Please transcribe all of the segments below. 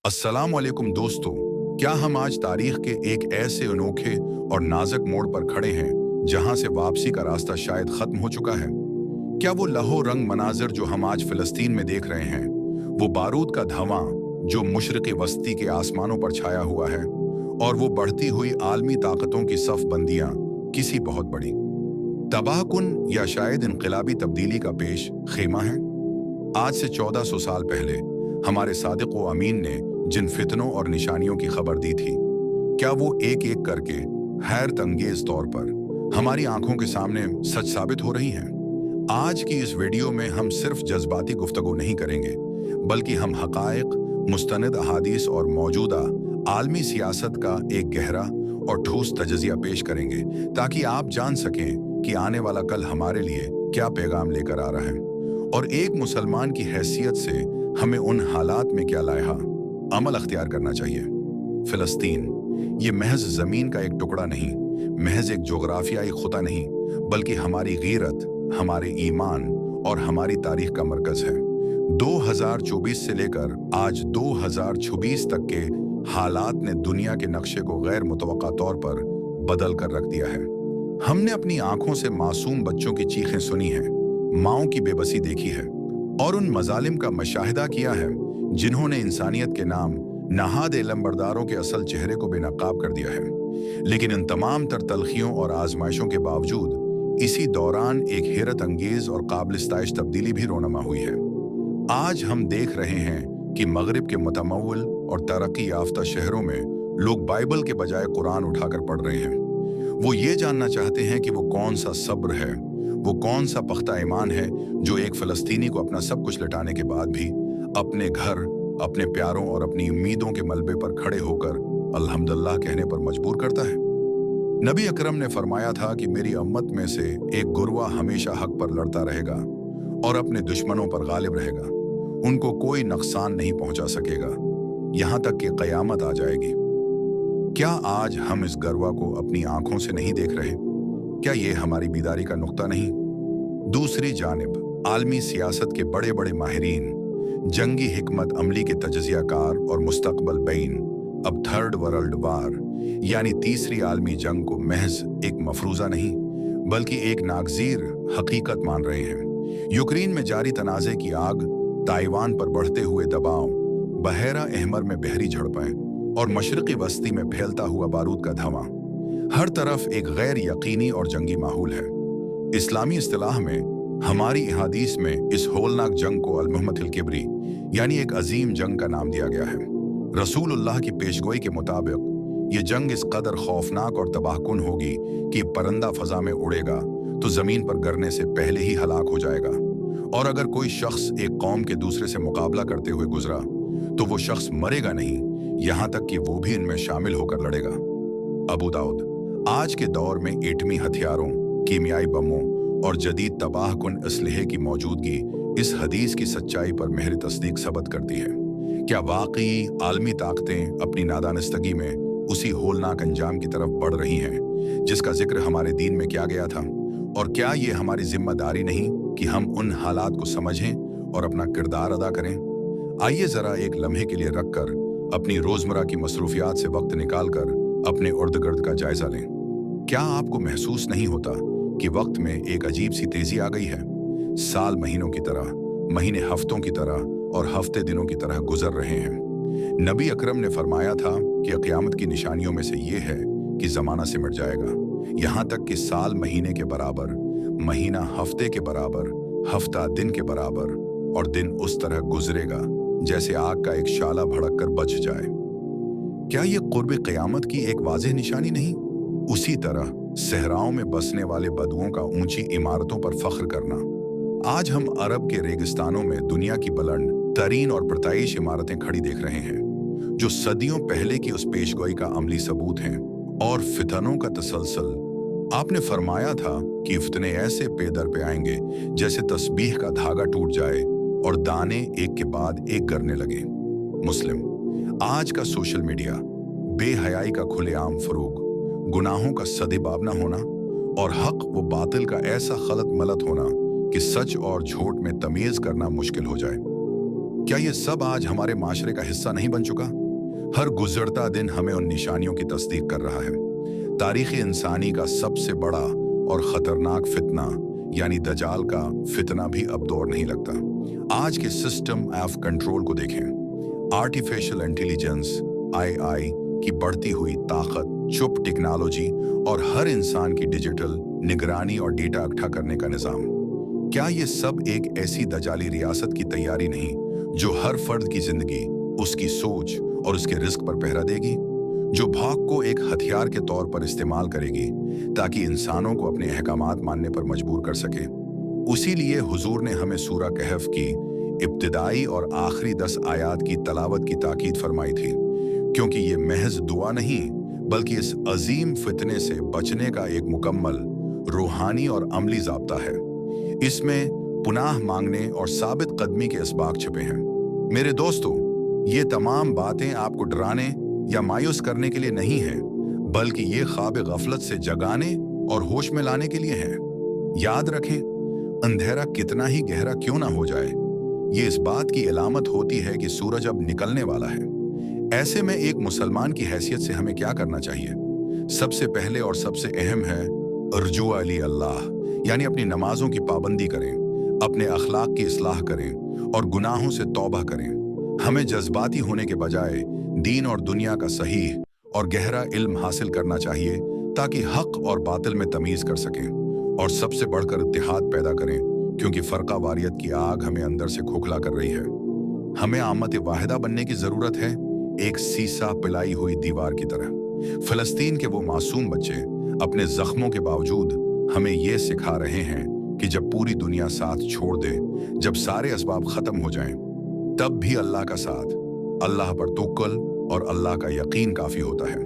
अस्सलाम वालेकुम दोस्तों, क्या हम आज तारीख के एक ऐसे अनोखे और नाजुक मोड़ पर खड़े हैं जहां से वापसी का रास्ता शायद खत्म हो चुका है? क्या वो लहो रंग मनाजर जो हम आज फिलिस्तीन में देख रहे हैं, वो बारूद का धुआं जो मशरिक़ी वस्ती के आसमानों पर छाया हुआ है, और वो बढ़ती हुई आलमी ताकतों की सफ बंदियां किसी बहुत बड़ी तबाहकुन या शायद इनकलाबी तब्दीली का पेश खेमा है? आज से 1400 साल पहले हमारे सादिक व अमीन ने जिन फितनों और निशानियों की खबर दी थी, क्या वो एक एक करके हैरत अंगेज तौर पर हमारी आंखों के सामने सच साबित हो रही हैं? आज की इस वीडियो में हम सिर्फ जज्बाती गुफ्तगू नहीं करेंगे, बल्कि हम हकायक, मुस्तनद अहादीस और मौजूदा आलमी सियासत का एक गहरा और ठोस तजज़िया पेश करेंगे, ताकि आप जान सकें कि आने वाला कल हमारे लिए क्या पैगाम लेकर आ रहा है, और एक मुसलमान की हैसियत से हमें उन हालात में क्या लायहा अमल अख्तियार करना चाहिए। फिलिस्तीन ये महज ज़मीन का एक टुकड़ा नहीं, महज एक जोग्राफियाई खुता नहीं, बल्कि हमारी गीरत, हमारे ईमान और हमारी तारीख का मरकज़ है। 2024 से लेकर आज 2026 तक के हालात ने दुनिया के नक्शे को गैर मुतवक्का तौर पर बदल कर रख दिया है। हमने अपनी आंखों से मासूम बच्चों की चीखें सुनी हैं, माओं की बेबसी देखी है, और उन मजालिम का मशाहिदा किया है जिन्होंने इंसानियत के नाम नहाद लंबरदारों के असल चेहरे को बेनकाब कर दिया है। लेकिन इन तमाम तर तलखियों और आजमाइशों के बावजूद इसी दौरान एक हैरत अंगेज और काबिल इस्ताइश तब्दीली भी रोनमा हुई है। आज हम देख रहे हैं कि मगरिब के मुतमव्वल और तरक्की याफ्ता शहरों में लोग बाइबल के बजाय कुरान उठाकर पढ़ रहे हैं। वो ये जानना चाहते हैं कि वो कौन सा सब्र है, वो कौन सा पख्ता ईमान है जो एक फ़लस्तीनी को अपना सब कुछ लटाने के बाद भी अपने घर, अपने प्यारों और अपनी उम्मीदों के मलबे पर खड़े होकर अल्हम्दुलिल्लाह कहने पर मजबूर करता है। नबी अकरम ने फरमाया था कि मेरी उम्मत में से एक गुरवा हमेशा हक पर लड़ता रहेगा और अपने दुश्मनों पर गालिब रहेगा। उनको कोई नुकसान नहीं पहुंचा सकेगा, यहां तक कि क़यामत आ जाएगी। क्या आज हम इस गरवा को अपनी आंखों से नहीं देख रहे? क्या ये हमारी बीदारी का नुक्ता नहीं? दूसरी जानिब आलमी सियासत के बड़े बड़े माहिरीन, जंगी हिकमत अमली के तजज़ियाकार और मुस्तक़बल बैन अब थर्ड वर्ल्ड वार यानी तीसरी आलमी जंग को महज एक मफरूज़ा नहीं, बल्कि एक नागज़ीर हकीकत मान रहे हैं। यूक्रेन में जारी तनाज़े की आग, ताइवान पर बढ़ते हुए दबाव, बहरा अहमर में बहरी झड़पें और मशरिक़ी वस्ती में फैलता हुआ बारूद का धुआं, हर तरफ एक गैर यकीनी और जंगी माहौल है। इस्लामी इस्तिलाह में हमारी अहादीस में इस होलनाक जंग को अल-मुहम्मतिल किब्री यानी एक अजीम जंग का नाम दिया गया है। रसूलुल्लाह की पेशगोई के मुताबिक ये जंग इस कदर खौफनाक और तबाहकुन होगी कि परंदा फजा में उड़ेगा तो जमीन पर गिरने से पहले ही हलाक हो जाएगा, और अगर कोई शख्स एक कौम के दूसरे से मुकाबला करते हुए गुजरा तो वो शख्स मरेगा नहीं, यहाँ तक कि वो भी इनमें शामिल होकर लड़ेगा। अबू दाऊद आज के दौर में एटमी हथियारों, कीमियाई बमों और जदीद तबाहकुन असलहे की मौजूदगी इस हदीस की सच्चाई पर महर तस्दीक सबत करती है। क्या वाकई आलमी ताकतें अपनी नादानस्तगी में उसी होलनाक अंजाम की तरफ बढ़ रही हैं जिसका जिक्र हमारे दीन में किया गया था? और क्या ये हमारी जिम्मेदारी नहीं कि हम उन हालात को समझें और अपना किरदार अदा करें? आइए ज़रा एक लम्हे के लिए रखकर अपनी रोज़मर्रा की मसरूफियात से वक्त निकालकर अपने इर्द-गिर्द का जायजा लें। क्या आपको महसूस नहीं होता कि वक्त में एक अजीब सी तेजी आ गई है? साल महीनों की तरह, महीने हफ्तों की तरह और हफ्ते दिनों की तरह गुजर रहे हैं। नबी अकरम ने फरमाया था कि क़यामत की निशानियों में से ये है कि ज़माना सिमट जाएगा, यहाँ तक कि साल महीने के बराबर, महीना हफ्ते के बराबर, हफ्ता दिन के बराबर, और दिन उस तरह गुजरेगा जैसे आग का एक शाला भड़क कर बच जाए। क्या ये क़ुर्ब क़यामत की एक वाज़ेह निशानी नहीं? उसी तरह सहराओं में बसने वाले बदुओं का ऊंची इमारतों पर फख्र करना। आज हम अरब के रेगिस्तानों में दुनिया की बुलंद तरीन और परताइश इमारतें खड़ी देख रहे हैं, जो सदियों पहले की उस पेशगोई का अमली सबूत हैं। और फितनों का तसलसल, आपने फरमाया था कि फितने ऐसे पे दर पे आएंगे जैसे तस्बीह का धागा टूट जाए और दाने एक के बाद एक गिरने लगे। मुस्लिम आज का सोशल मीडिया, बेहयाई का खुलेआम फरोग, गुनाहों का सदेबाब न होना और हक व बातिल का ऐसा खलत मलत होना कि सच और झूठ में तमीज़ करना मुश्किल हो जाए। क्या ये सब आज हमारे माशरे का हिस्सा नहीं बन चुका? हर गुजरता दिन हमें उन निशानियों की तस्दीक कर रहा है। तारीख़ इंसानी का सबसे बड़ा और ख़तरनाक फितना यानी दजाल का फितना भी अब दौर नहीं लगता। आज के सिस्टम ऑफ कंट्रोल को देखें। आर्टिफिशियल इंटेलिजेंस AI की बढ़ती हुई ताकत, चुप टेक्नोलॉजी और हर इंसान की डिजिटल निगरानी और डेटा इकट्ठा करने का निज़ाम। क्या ये सब एक ऐसी दजाली रियासत की तैयारी नहीं जो हर फर्द की जिंदगी, उसकी सोच और उसके रिस्क पर पहरा देगी, जो भौक को एक हथियार के तौर पर इस्तेमाल करेगी ताकि इंसानों को अपने अहकामात मानने पर मजबूर कर सके। उसी लिए हुजूर ने हमें सूरा कहफ की इब्तिदाई और आखिरी 10 आयात की तलावत की ताकीद फरमाई थी, क्योंकि ये महज दुआ नहीं बल्कि इस अजीम फितने से बचने का एक मुकम्मल रूहानी और अमली ज़ाब्ता है। इसमें पुनाह मांगने और साबित कदमी के असबाब छिपे हैं। मेरे दोस्तों, ये तमाम बातें आपको डराने या मायूस करने के लिए नहीं है, बल्कि ये ख्वाब गफलत से जगाने और होश में लाने के लिए है। याद रखें, अंधेरा कितना ही गहरा क्यों ना हो जाए, ये इस बात की अलामत होती है कि सूरज अब निकलने वाला है। ऐसे में एक मुसलमान की हैसियत से हमें क्या करना चाहिए? सबसे पहले और सबसे अहम है अर्जू अली अल्लाह, यानी अपनी नमाजों की पाबंदी करें, अपने अखलाक की इस्लाह करें और गुनाहों से तौबा करें। हमें जज्बाती होने के बजाय दीन और दुनिया का सही और गहरा इल्म हासिल करना चाहिए ताकि हक और बातिल में तमीज़ कर सकें, और सबसे बढ़कर इत्तेहाद पैदा करें, क्योंकि फ़र्का वारियत की आग हमें अंदर से खोखला कर रही है। हमें आमत वाहिदा बनने की ज़रूरत है, एक सीसा पिलाई हुई दीवार की तरह। फ़लस्तीन के वो मासूम बच्चे अपने जख्मों के बावजूद हमें ये सिखा रहे हैं कि जब पूरी दुनिया साथ छोड़ दे, जब सारे असबाब ख़त्म हो जाएं, तब भी अल्लाह का साथ, अल्लाह पर तवक्कुल और अल्लाह का यकीन काफ़ी होता है।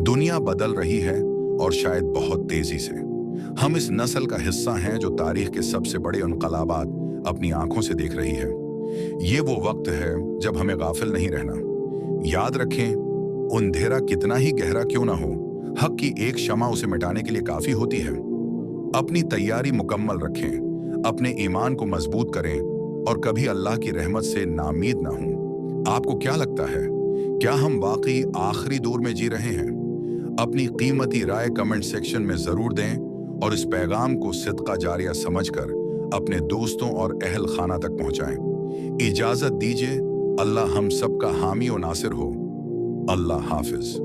दुनिया बदल रही है और शायद बहुत तेज़ी से। हम इस नस्ल का हिस्सा हैं जो तारीख़ के सबसे बड़े इनकलाबात अपनी आंखों से देख रही है। ये वो वक्त है जब हमें गाफिल नहीं रहना। याद रखें, अंधेरा कितना ही गहरा क्यों ना हो, हक की एक शमा उसे मिटाने के लिए काफ़ी होती है। अपनी तैयारी मुकम्मल रखें, अपने ईमान को मजबूत करें और कभी अल्लाह की रहमत से नामीद ना हों। आपको क्या लगता है, क्या हम वाकई आखिरी दौर में जी रहे हैं? अपनी कीमती राय कमेंट सेक्शन में ज़रूर दें और इस पैगाम को सिदका जारिया समझकर अपने दोस्तों और अहल खाना तक पहुंचाएं। इजाज़त दीजिए, अल्लाह हम सब का हामी और नासिर हो। अल्लाह हाफिज।